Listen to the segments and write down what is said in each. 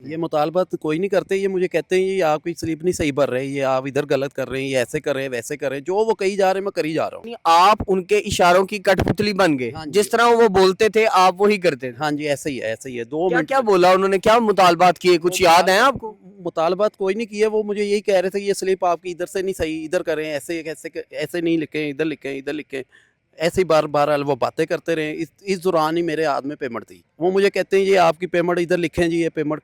ये मुतालबात कोई नहीं करते, ये मुझे कहते हैं ये आपकी स्लिप नहीं सही भर रहे, ये आप इधर गलत कर रहे हैं, ये ऐसे कर रहे हैं वैसे कर रहे हैं, जो वो कही जा रहे हैं मैं करी जा रहा हूँ। नहीं, आप उनके इशारों की कठपुतली बन गए। हाँ जी। जिस तरह वो बोलते थे आप वही करते थे। हाँ जी, ऐसे ही है, ऐसे ही है। 2 क्या मिनट क्या बोला उन्होंने, क्या मुतालबात किए, कुछ याद है आपको? मुतालबात कोई नहीं किया, वो मुझे यही कह रहे थे ये स्लिप आपकी इधर से नहीं सही, इधर करें, ऐसे ऐसे ऐसे नहीं लिखें, इधर लिखें, इधर लिखें। ऐसे ही बार वो बातें करते रहे। इस दौरान ही मेरे हाथ में पेमेंट थी। वो मुझे कहते हैं ये आपकी पेमेंट इधर लिखें जी, ये पेमेंट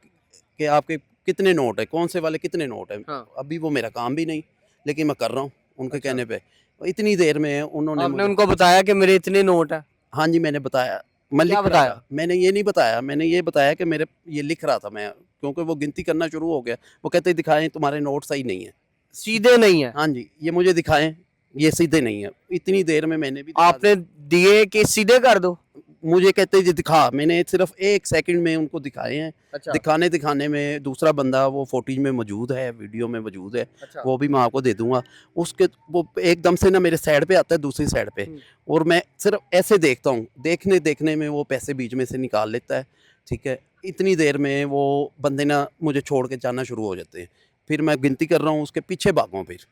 के आपके कितने नोट है, कौन से वाले कितने नोट है। हाँ। अभी वो मेरा काम भी नहीं, लेकिन मैं कर रहा हूँ उनके अच्छा। कहने पे। इतनी देर में उन्होंने आपने मुझे, उनको बताया कि मेरे इतने नोट है? हाँ जी, मैंने बताया। मैं लिख क्या रहा बताया? था, मैंने ये नहीं बताया, मैंने ये बताया कि मेरे ये लिख रहा था मैं, क्योंकि वो गिनती करना शुरू हो गया। वो कहते दिखाएं तुम्हारे नोट सही नहीं है। सीधे नहीं है? हाँ जी, ये मुझे दिखाएं, ये सीधे नहीं है। इतनी देर में मैंने भी दिखा आपने दिए कि सीधे कर दो? मुझे कहते जी दिखा, मैंने सिर्फ 1 सेकंड में उनको दिखाए हैं। अच्छा। दिखाने में दूसरा बंदा वो फुटेज में मौजूद है, वीडियो में मौजूद है। अच्छा। वो भी मैं आपको दे दूंगा। उसके वो एकदम से ना मेरे साइड पे आता है, दूसरी साइड पे, और मैं सिर्फ ऐसे देखता हूँ, देखने में वो पैसे बीच में से निकाल लेता है। ठीक है, इतनी देर में वो बंदे ना मुझे छोड़ के जाना शुरू हो जाते हैं। फिर मैं गिनती कर रहा हूँ, उसके पीछे भागा हूँ, फिर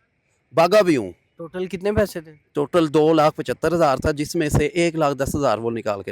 भागा भी हूँ। टोटल कितने पैसे थे? टोटल 2,75,000 था, जिसमें से 1,10,000 वो निकाल के।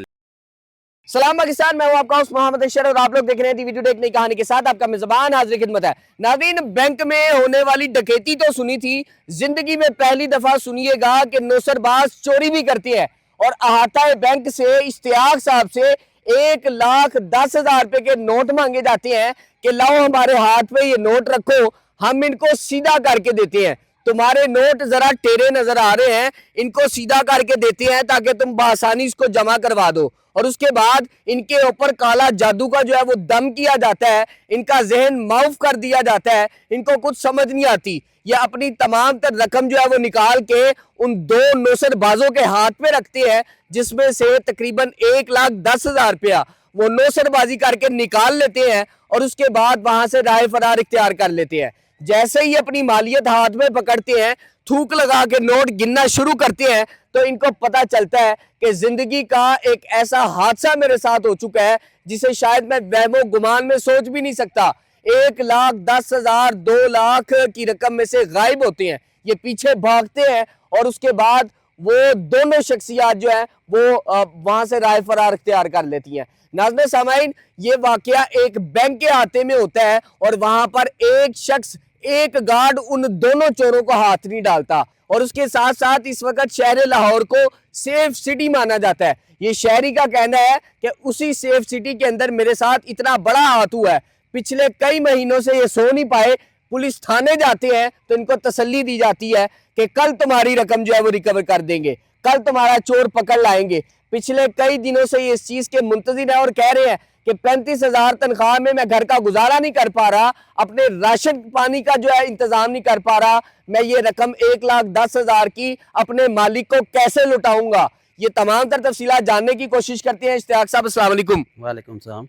सलाम पाकिस्तान, मैं हूं आपका होस्ट मोहम्मद अशर और आप लोग देख रहे हैं वीडियो देखने की कहानी के साथ आपका मेजबान हाजिर खिदमत है। नाज़रीन, बैंक में होने वाली डकैती तो सुनी थी, जिंदगी में पहली दफा सुनिएगा कि नौसरबाज चोरी भी करती है और अहाता बैंक से इश्तियाक साहब से 1,10,000 रुपए के नोट मांगे जाते हैं कि लाओ हमारे हाथ में ये नोट रखो, हम इनको सीधा करके देते हैं। तुम्हारे नोट जरा टेढ़े नजर आ रहे हैं, इनको सीधा करके देते हैं ताकि तुम बआसानी इसको जमा करवा दो। और उसके बाद इनके ऊपर काला जादू का जो है वो दम किया जाता है, इनका जहन माउफ कर दिया जाता है, इनको कुछ समझ नहीं आती। ये अपनी तमाम तर रकम जो है वो निकाल के उन 2 नौसरबाजों के हाथ में रखते हैं, जिसमें से तकरीबन 1,10,000 रुपया वो नौसरबाजी करके निकाल लेते हैं और उसके बाद वहां से राह फरार इख्तियार कर लेते हैं। जैसे ही अपनी मालियत हाथ में पकड़ते हैं, थूक लगा के नोट गिनना शुरू करते हैं, तो इनको पता चलता है कि जिंदगी का एक ऐसा हादसा मेरे साथ हो चुका है जिसे शायद मैं वहमो गुमान में सोच भी नहीं सकता। 1,10,000 2 लाख की रकम में से गायब होते हैं, ये पीछे भागते हैं और उसके बाद वो दोनों शख्सियात जो है वो वहां से राह फरार इख्तियार कर लेती हैं। नाज़रीन सामाइन, ये वाकया एक बैंक के अहाते में होता है और वहां पर एक शख्स, एक गार्ड उन दोनों चोरों को हाथ नहीं डालता और उसके साथ साथ इस वक्त शहर लाहौर को सेफ सिटी माना जाता है। ये शहरी का कहना है कि उसी सेफ सिटी के अंदर मेरे साथ इतना बड़ा हाथ हुआ है, पिछले कई महीनों से ये सो नहीं पाए। पुलिस थाने जाते हैं तो इनको तसल्ली दी जाती है कि कल तुम्हारी रकम जो है वो रिकवर कर देंगे, कल तुम्हारा चोर पकड़ लाएंगे। पिछले कई दिनों से ये इस चीज के मुंतजिर है और कह रहे हैं कि 35,000 तनख्वाह में मैं घर का गुजारा नहीं कर पा रहा, अपने राशन पानी का जो है इंतजाम नहीं कर पा रहा, मैं ये रकम 1,10,000 की अपने मालिक को कैसे लुटाऊंगा। ये तमाम तर तफसीलात जानने की कोशिश करते हैं। इश्तियाक साहब, अस्सलाम वालेकुम। वालेकुम सलाम।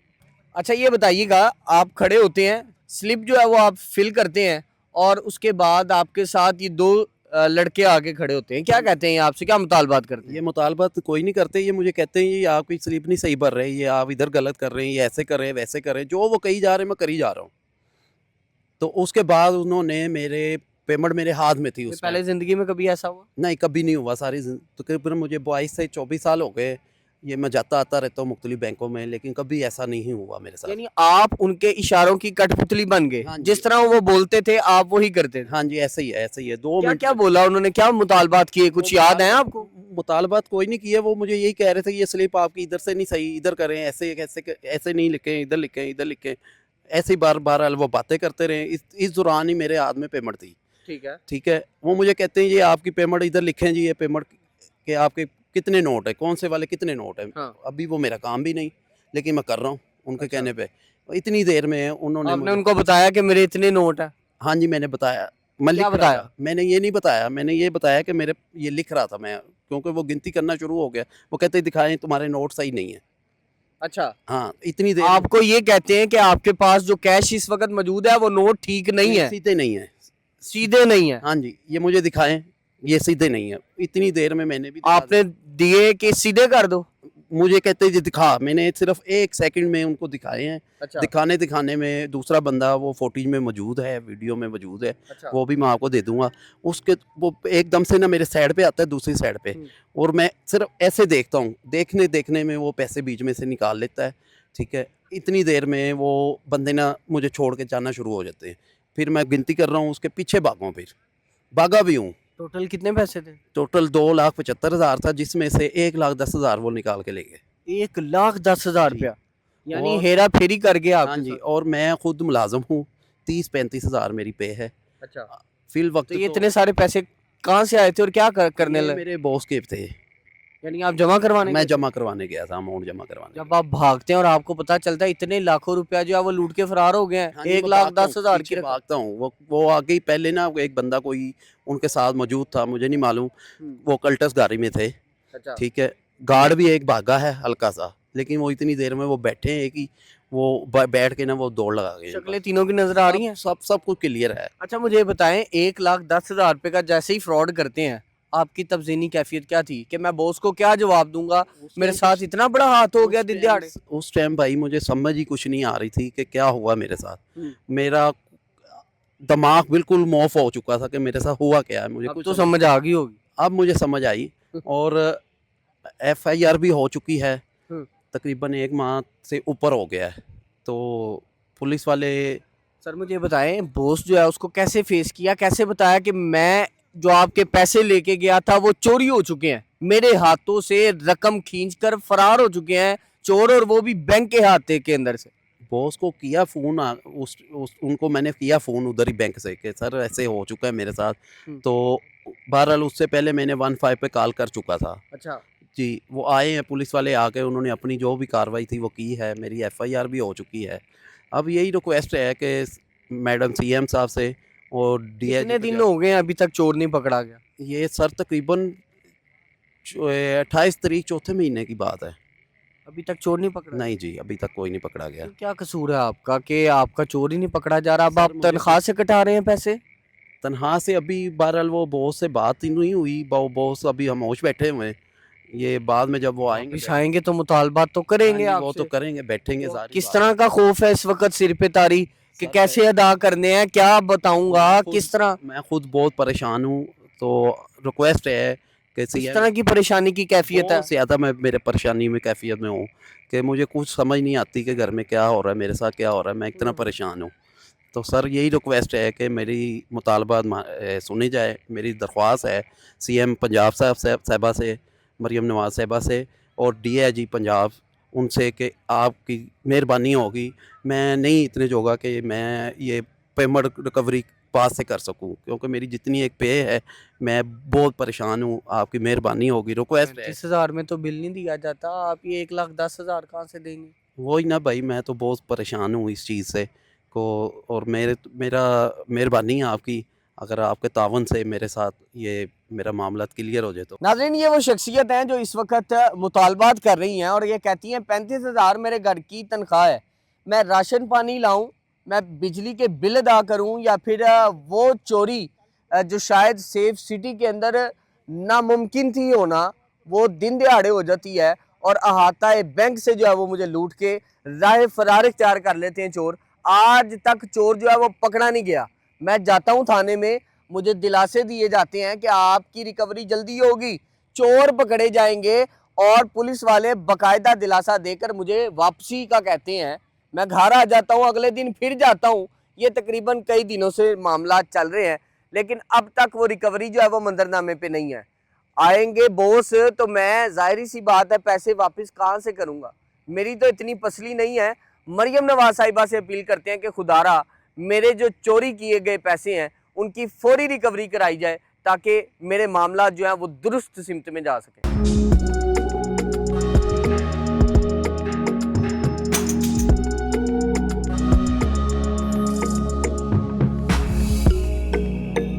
अच्छा, ये बताइएगा, आप खड़े होते हैं, स्लिप जो है वो आप फिल करते हैं और उसके बाद आपके साथ ये 2 लड़के आके खड़े होते हैं, क्या कहते हैं, आपसे क्या मुतालबात करते हैं? ये मुतालबात कोई नहीं करते, ये मुझे कहते हैं ये आपकी स्लिप नहीं सही भर रहे, ये आप इधर गलत कर रहे हैं, ये ऐसे कर रहे हैं वैसे कर रहे हैं, जो वो कही जा रहे हैं मैं करी जा रहा हूँ। तो उसके बाद उन्होंने मेरे पेमेंट मेरे हाथ में थी उस पहले टाइम। जिंदगी में कभी ऐसा हुआ? नहीं, कभी नहीं हुआ। तकरीबन मुझे 22 से 24 साल हो गए, ये मैं जाता आता रहता हूँ मुख्तलिफ बैंकों में, लेकिन कभी ऐसा नहीं हुआ मेरे साथ। यानी आप उनके इशारों की कठपुतली बन गए। हाँ जी। जिस तरह वो बोलते थे आप वही करते थे? हाँ जी, ऐसे ही है, ऐसे ही है। 2 क्या मिनट क्या बोला उन्होंने, क्या मुतालबात किए, कुछ याद है आपको? मुतालबात कोई नहीं किया, वो मुझे यही कह रहे थे ये स्लिप आपकी इधर से नहीं सही, इधर करें, ऐसे ऐसे ऐसे नहीं लिखें, इधर लिखें, इधर लिखें। ऐसे ही बार वो बातें करते रहे। इस दौरान ही मेरे हाथ में पेमेंट थी। ठीक है। ठीक है, वो मुझे कहते हैं ये आपकी पेमेंट इधर लिखें जी, ये पेमेंट के आपके कितने नोट है, कौन से वाले कितने नोट है। हाँ। अभी वो मेरा काम भी नहीं, लेकिन मैं कर रहा हूँ उनके अच्छा। कहने पे। इतनी देर में उन्होंने आपने मुझे, उनको बताया कि मेरे इतने नोट है? हाँ जी, मैंने बताया। मैं क्या लिख रहा बताया? था, मैंने ये नहीं बताया, मैंने ये बताया कि मेरे ये लिख रहा था मैं, क्योंकि वो गिनती करना शुरू हो गया। वो कहते दिखाएं तुम्हारे नोट सही नहीं है। अच्छा, हाँ, इतनी देर आपको ये कहते हैं कि आपके पास जो कैश इस वक्त मौजूद है वो नोट ठीक नहीं है, सीधे नहीं है। सीधे नहीं है? हाँ जी, ये मुझे दिखाएं, ये सीधे नहीं है। इतनी देर में मैंने भी आपने दिए कि सीधे कर दो? मुझे कहते जी दिखा, मैंने सिर्फ 1 सेकंड में उनको दिखाए हैं। अच्छा दिखाने में दूसरा बंदा वो फुटेज में मौजूद है, वीडियो में मौजूद है, अच्छा वो भी मैं आपको दे दूंगा। उसके वो एकदम से ना मेरे साइड पे आता है, दूसरी साइड पे, और मैं सिर्फ ऐसे देखता हूँ, देखने में वो पैसे बीच में से निकाल लेता है। ठीक है, इतनी देर में वो बंदे ना मुझे छोड़ के जाना शुरू हो जाते हैं। फिर मैं गिनती कर रहा हूँ, उसके पीछे भागा हूँ, फिर भागा भी हूँ। टोटल कितने पैसे थे? टोटल 2,75,000 था, जिसमें से 1,10,000 वो निकाल के ले गए। 1,10,000 जी। रुपया, यानी और हेरा फेरी कर गया हाँ आपके जी, साथ। और मैं खुद मुलाजिम हूँ, 30-35 हज़ार मेरी पे है अच्छा, फिल वक्त। तो ये इतने सारे पैसे कहाँ से आए थे और क्या करने ये लगे? मेरे बॉस के थे, यानी आप जमा करवाने मैं गए थे? जमा करवाने गया था, अमाउंट जमा करवाने। जब आप भागते हैं और आपको पता चलता है इतने लाखों रुपया जो है वो लूट के फरार हो गए हैं, हाँ जी, एक मैं लाख भागता हूँ, 10,000 की पीछे रकम। भागता हूँ। वो आगे ही पहले ना एक बंदा कोई उनके साथ मौजूद था, मुझे नहीं मालूम, वो कल्टस गाड़ी में थे। अच्छा ठीक है, गार्ड भी एक भागा है हल्का सा, लेकिन वो इतनी देर में वो बैठे हैं कि वो बैठ के ना वो दौड़ लगा गए। शक्लें तीनों की नजर आ रही हैं। सब कुछ क्लियर है। अच्छा मुझे ये बताएं, 1,10,000 रुपए का जैसे ही फ्रॉड करते हैं, आपकी तब्जीनी कैफियत क्या थी कि मैं बॉस को क्या जवाब दूंगा, मेरे साथ इतना बड़ा हाथ हो गया दिन दिहाड़े? उस टाइम भाई मुझे समझ ही कुछ नहीं आ रही थी कि क्या हुआ मेरे साथ। मेरा दिमाग बिल्कुल मौफ हो चुका था कि मेरे साथ हुआ क्या है, मुझे अब कुछ तो समझ आ गई होगी। अब मुझे समझ आई। और FIR भी हो चुकी है, तकरीबन 1 माह से ऊपर हो गया है। तो पुलिस वाले, सर मुझे बताएं, बॉस जो है उसको कैसे फेस किया, कैसे बताया कि मैं जो आपके पैसे लेके गया था वो चोरी हो चुके हैं, मेरे हाथों से रकम खींचकर फरार हो चुके हैं चोर, और वो भी बैंक के हाथे के अंदर से? बॉस को किया फ़ोन, उनको मैंने किया फ़ोन उधर ही बैंक से कि सर ऐसे हो चुका है मेरे साथ। तो बहरहाल उससे पहले मैंने 15 पे कॉल कर चुका था। अच्छा जी, वो आए हैं पुलिस वाले, आके उन्होंने अपनी जो भी कार्रवाई थी वो की है, मेरी FIR भी हो चुकी है। अब यही रिक्वेस्ट है कि मैडम CM साहब से और DIG कितने दिन हो गए हैं अभी तक चोर नहीं पकड़ा गया? ये सर तकरीबन 28 तारीख चौथे महीने की बात है। अभी तक चोर नहीं पकड़ा? नहीं जी, अभी तक कोई नहीं पकड़ा गया। फिर क्या कसूर है आपका कि आपका चोर ही नहीं पकड़ा जा रहा? अब सर, आप मुझे तनख्वाह से कटा रहे हैं पैसे? तनख्वाह से अभी बहरहाल वो बॉस से बात ही नहीं हुई, बॉस अभी खामोश बैठे हुए हैं। ये बाद में जब वो आएंगे वापिस आएंगे तो मुतालबात तो करेंगे हाँ जी, वो तो आपसे। करेंगे, बैठेंगे तो सारी किस बात। तरह का खौफ है इस वक्त सिर पे तारी कि सर, कैसे अदा करने हैं, क्या बताऊंगा, किस तरह? मैं खुद बहुत परेशान हूँ। तो रिक्वेस्ट है कि इस CM तरह की परेशानी की कैफियत है? बहुत ज़्यादा मैं मेरे परेशानी में कैफियत में हूँ कि मुझे कुछ समझ नहीं आती कि घर में क्या हो रहा है, मेरे साथ क्या हो रहा है, मैं इतना परेशान हूँ। तो सर यही रिक्वेस्ट है कि मेरी मुतालबात सुनी जाए। मेरी दरख्वास्त है CM पंजाब साहबा से, मरियम नवाज साहबा से और DIG पंजाब, उनसे कि आपकी मेहरबानी होगी, मैं नहीं इतने जोगा कि मैं ये पेमेंट रिकवरी पास से कर सकूं, क्योंकि मेरी जितनी एक पे है मैं बहुत परेशान हूं। आपकी मेहरबानी होगी, रिक्वेस्ट है। 35,000 में तो बिल नहीं दिया जाता, आप ये 1,10,000 कहाँ से देंगे? वही ना भाई, मैं तो बहुत परेशान हूँ इस चीज़ से को, और मेरा मेहरबानी है आपकी, अगर आपके तावन से मेरे साथ ये मेरा मामला क्लियर हो जाए तो। नाज़रीन, ये वो शख्सियत हैं जो इस वक्त मुतालबात कर रही हैं और ये कहती हैं 35,000 मेरे घर की तनख्वाह है, मैं राशन पानी लाऊं, मैं बिजली के बिल अदा करूं, या फिर वो चोरी जो शायद सेफ सिटी के अंदर नामुमकिन थी होना, वो दिन दिहाड़े हो जाती है और अहाता बैंक से जो है वो मुझे लूट के राह फरार इख्तियार कर लेते हैं चोर। आज तक चोर जो है वो पकड़ा नहीं गया। मैं जाता हूँ थाने में, मुझे दिलासे दिए जाते हैं कि आपकी रिकवरी जल्दी होगी, चोर पकड़े जाएंगे, और पुलिस वाले बकायदा दिलासा देकर मुझे वापसी का कहते हैं। मैं घर आ जाता हूँ, अगले दिन फिर जाता हूँ। ये तकरीबन कई दिनों से मामला चल रहे हैं, लेकिन अब तक वो रिकवरी जो है वो मंजरनामे पे नहीं है। आएंगे बॉस तो मैं जाहिर सी बात है पैसे वापस कहाँ से करूँगा, मेरी तो इतनी पसली नहीं है। मरियम नवाज साहिबा से अपील करते हैं कि खुदारा मेरे जो चोरी किए गए पैसे हैं उनकी फौरी रिकवरी कराई जाए, ताकि मेरे मामला जो है वो दुरुस्त सिमत में जा सके।